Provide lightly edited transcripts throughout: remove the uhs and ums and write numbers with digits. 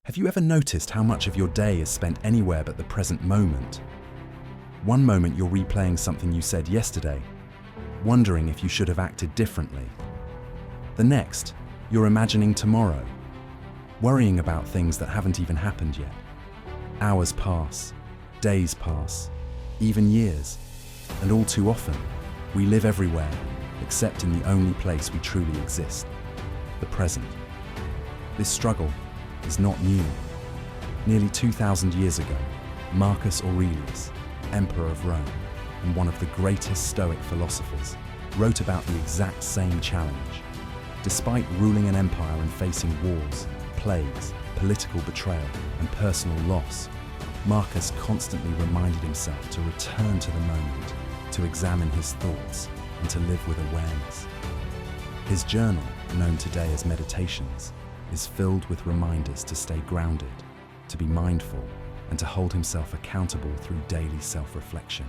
Have you ever noticed how much of your day is spent anywhere but the present moment? One moment you're replaying something you said yesterday, wondering if you should have acted differently. The next, you're imagining tomorrow, worrying about things that haven't even happened yet. Hours pass, days pass, even years, and all too often, we live everywhere except in the only place we truly exist, the present. This struggle is not new. Nearly 2,000 years ago, Marcus Aurelius, Emperor of Rome and one of the greatest Stoic philosophers, wrote about the exact same challenge. Despite ruling an empire and facing wars, plagues, political betrayal, and personal loss, Marcus constantly reminded himself to return to the moment, to examine his thoughts, and to live with awareness. His journal, known today as Meditations, is filled with reminders to stay grounded, to be mindful, and to hold himself accountable through daily self-reflection.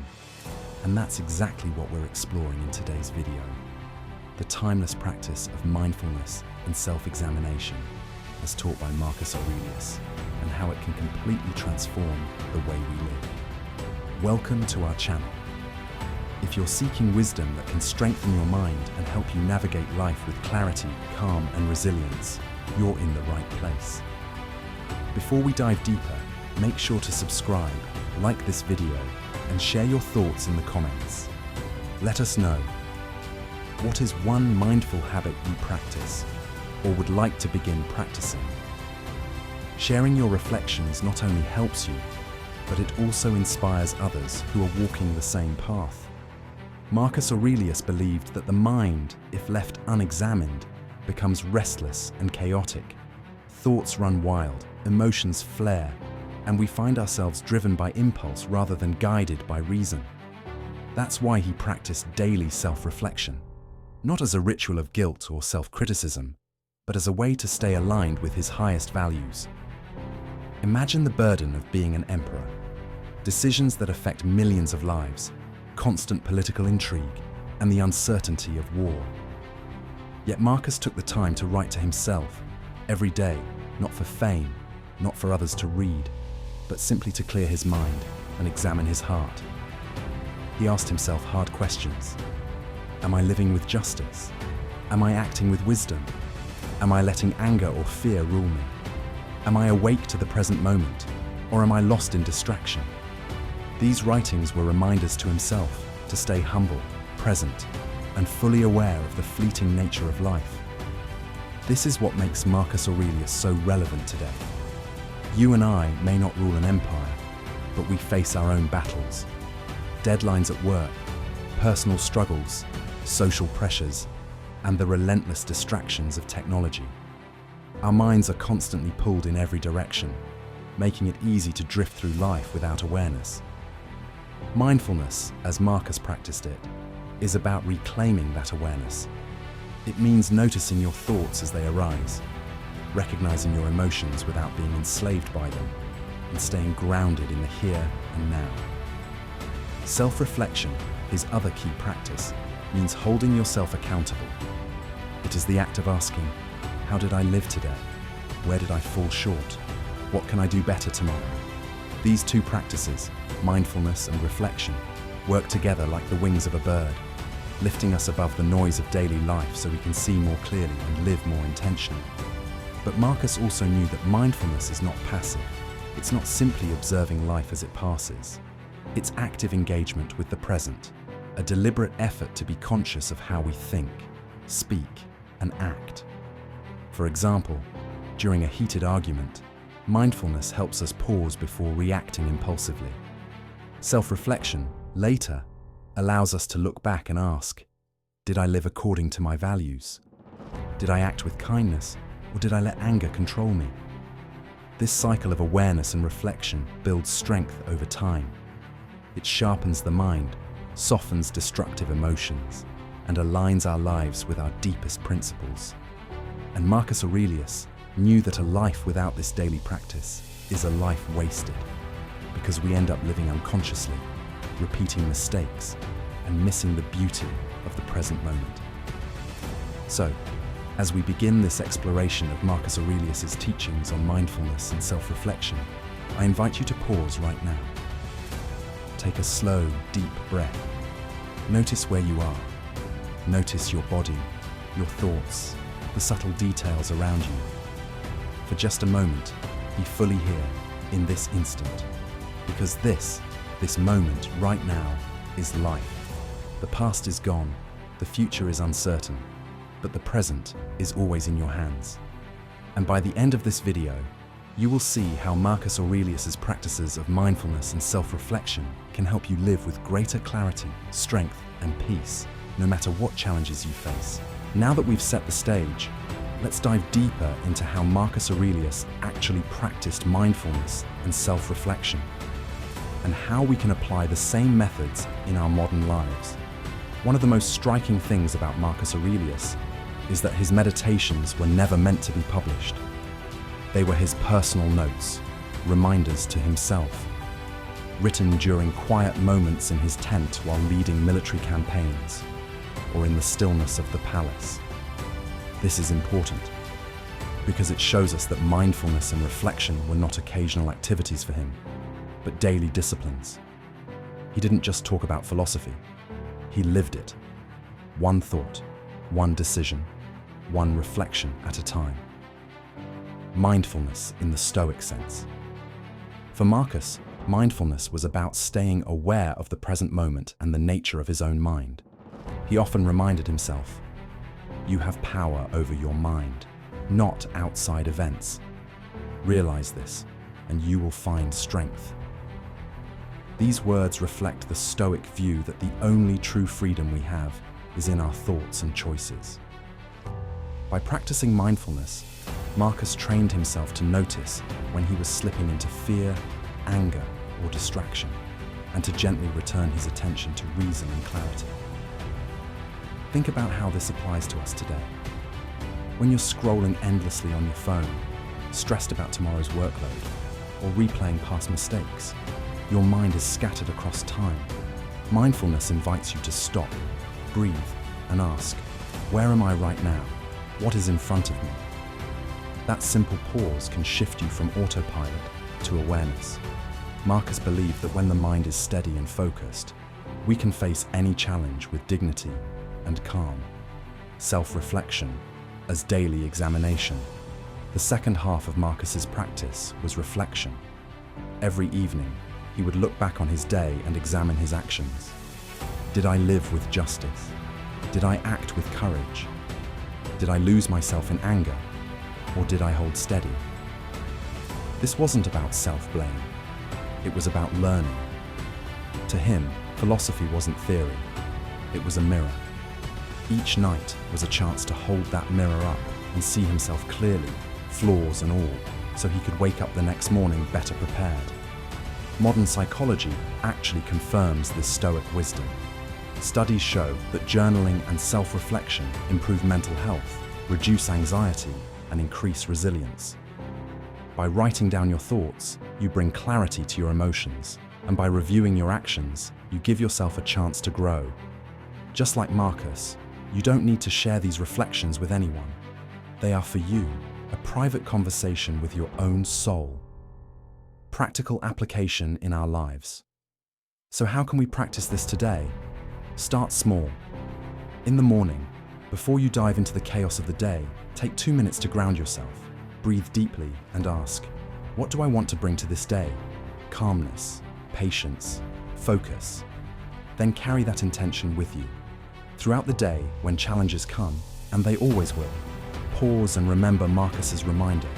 And that's exactly what we're exploring in today's video. The timeless practice of mindfulness and self-examination, as taught by Marcus Aurelius, and how it can completely transform the way we live. Welcome to our channel. If you're seeking wisdom that can strengthen your mind and help you navigate life with clarity, calm, and resilience, you're in the right place. Before we dive deeper, make sure to subscribe, like this video, and share your thoughts in the comments. Let us know. What is one mindful habit you practice or would like to begin practicing? Sharing your reflections not only helps you, but it also inspires others who are walking the same path. Marcus Aurelius believed that the mind, if left unexamined, becomes restless and chaotic. Thoughts run wild, emotions flare, and we find ourselves driven by impulse rather than guided by reason. That's why he practiced daily self-reflection, not as a ritual of guilt or self-criticism, but as a way to stay aligned with his highest values. Imagine the burden of being an emperor. Decisions that affect millions of lives, constant political intrigue, and the uncertainty of war. Yet Marcus took the time to write to himself every day, not for fame, not for others to read, but simply to clear his mind and examine his heart. He asked himself hard questions. Am I living with justice? Am I acting with wisdom? Am I letting anger or fear rule me? Am I awake to the present moment, or am I lost in distraction? These writings were reminders to himself to stay humble, present, and fully aware of the fleeting nature of life. This is what makes Marcus Aurelius so relevant today. You and I may not rule an empire, but we face our own battles. Deadlines at work, personal struggles, social pressures, and the relentless distractions of technology. Our minds are constantly pulled in every direction, making it easy to drift through life without awareness. Mindfulness, as Marcus practiced it, is about reclaiming that awareness. It means noticing your thoughts as they arise, recognizing your emotions without being enslaved by them, and staying grounded in the here and now. Self-reflection, his other key practice, means holding yourself accountable. It is the act of asking, how did I live today? Where did I fall short? What can I do better tomorrow? These two practices, mindfulness and reflection, work together like the wings of a bird, lifting us above the noise of daily life so we can see more clearly and live more intentionally. But Marcus also knew that mindfulness is not passive. It's not simply observing life as it passes. It's active engagement with the present, a deliberate effort to be conscious of how we think, speak, and act. For example, during a heated argument, mindfulness helps us pause before reacting impulsively. Self-reflection, later, allows us to look back and ask, did I live according to my values? Did I act with kindness, or did I let anger control me? This cycle of awareness and reflection builds strength over time. It sharpens the mind, softens destructive emotions, and aligns our lives with our deepest principles. And Marcus Aurelius knew that a life without this daily practice is a life wasted, because we end up living unconsciously, repeating mistakes, and missing the beauty of the present moment. So, As we begin this exploration of Marcus Aurelius's teachings on mindfulness and self-reflection, I invite you to pause right now. Take a slow, deep breath. Notice where you are. Notice your body, your thoughts, the subtle details around you. For just a moment, be fully here, in this instant. Because this moment right now, is life. The past is gone, the future is uncertain, but the present is always in your hands. And by the end of this video, you will see how Marcus Aurelius's practices of mindfulness and self-reflection can help you live with greater clarity, strength, and peace, no matter what challenges you face. Now that we've set the stage, let's dive deeper into how Marcus Aurelius actually practiced mindfulness and self-reflection, and how we can apply the same methods in our modern lives. One of the most striking things about Marcus Aurelius is that his meditations were never meant to be published. They were his personal notes, reminders to himself, written during quiet moments in his tent while leading military campaigns, or in the stillness of the palace. This is important, because it shows us that mindfulness and reflection were not occasional activities for him, but daily disciplines. He didn't just talk about philosophy, he lived it. One thought, one decision, one reflection at a time. Mindfulness in the Stoic sense. For Marcus, mindfulness was about staying aware of the present moment and the nature of his own mind. He often reminded himself, "You have power over your mind, not outside events. Realize this, and you will find strength." These words reflect the Stoic view that the only true freedom we have is in our thoughts and choices. By practicing mindfulness, Marcus trained himself to notice when he was slipping into fear, anger, or distraction, and to gently return his attention to reason and clarity. Think about how this applies to us today. When you're scrolling endlessly on your phone, stressed about tomorrow's workload, or replaying past mistakes, your mind is scattered across time. Mindfulness invites you to stop, breathe, and ask, where am I right now? What is in front of me? That simple pause can shift you from autopilot to awareness. Marcus believed that when the mind is steady and focused, we can face any challenge with dignity and calm. Self-reflection as daily examination. The second half of Marcus's practice was reflection. Every evening, he would look back on his day and examine his actions. Did I live with justice? Did I act with courage? Did I lose myself in anger? Or did I hold steady? This wasn't about self-blame. It was about learning. To him, philosophy wasn't theory. It was a mirror. Each night was a chance to hold that mirror up and see himself clearly, flaws and all, so he could wake up the next morning better prepared. Modern psychology actually confirms this Stoic wisdom. Studies show that journaling and self-reflection improve mental health, reduce anxiety, and increase resilience. By writing down your thoughts, you bring clarity to your emotions, and by reviewing your actions, you give yourself a chance to grow. Just like Marcus, you don't need to share these reflections with anyone. They are for you, a private conversation with your own soul. Practical application in our lives. So how can we practice this today? Start small. In the morning, before you dive into the chaos of the day, take 2 minutes to ground yourself. Breathe deeply and ask, what do I want to bring to this day? Calmness, patience, focus. Then carry that intention with you. Throughout the day, when challenges come, and they always will, pause and remember Marcus's reminder.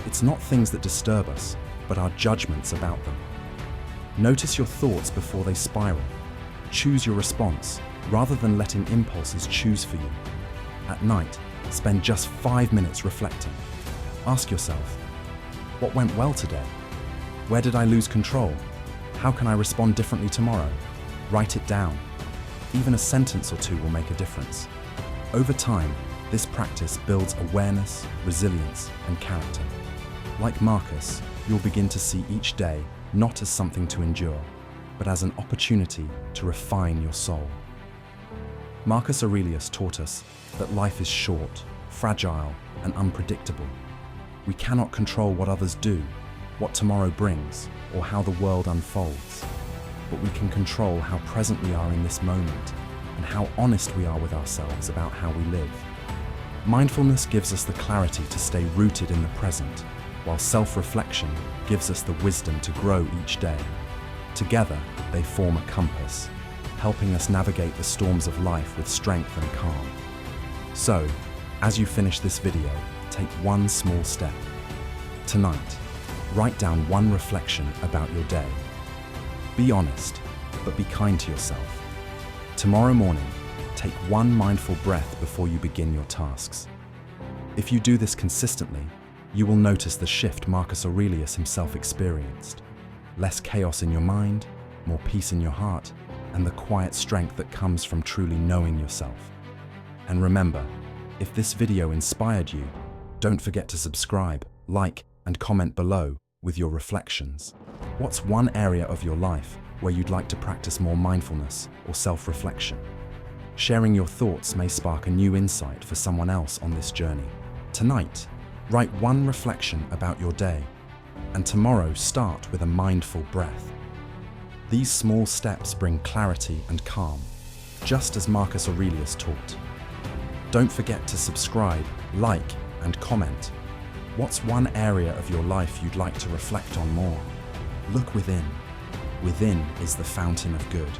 It's not things that disturb us, but our judgments about them. Notice your thoughts before they spiral. Choose your response, rather than letting impulses choose for you. At night, spend just 5 minutes reflecting. Ask yourself, what went well today? Where did I lose control? How can I respond differently tomorrow? Write it down. Even a sentence or two will make a difference. Over time, this practice builds awareness, resilience, and character. Like Marcus, you'll begin to see each day not as something to endure, but as an opportunity to refine your soul. Marcus Aurelius taught us that life is short, fragile, and unpredictable. We cannot control what others do, what tomorrow brings, or how the world unfolds. But we can control how present we are in this moment and how honest we are with ourselves about how we live. Mindfulness gives us the clarity to stay rooted in the present, while self-reflection gives us the wisdom to grow each day. Together, they form a compass, helping us navigate the storms of life with strength and calm. So, as you finish this video, take one small step. Tonight, write down one reflection about your day. Be honest, but be kind to yourself. Tomorrow morning, take one mindful breath before you begin your tasks. If you do this consistently, you will notice the shift Marcus Aurelius himself experienced. Less chaos in your mind, more peace in your heart, and the quiet strength that comes from truly knowing yourself. And remember, if this video inspired you, don't forget to subscribe, like, and comment below with your reflections. What's one area of your life where you'd like to practice more mindfulness or self-reflection? Sharing your thoughts may spark a new insight for someone else on this journey. Tonight, write one reflection about your day, and tomorrow start with a mindful breath. These small steps bring clarity and calm, just as Marcus Aurelius taught. Don't forget to subscribe, like, and comment. What's one area of your life you'd like to reflect on more? Look within. Within is the fountain of good.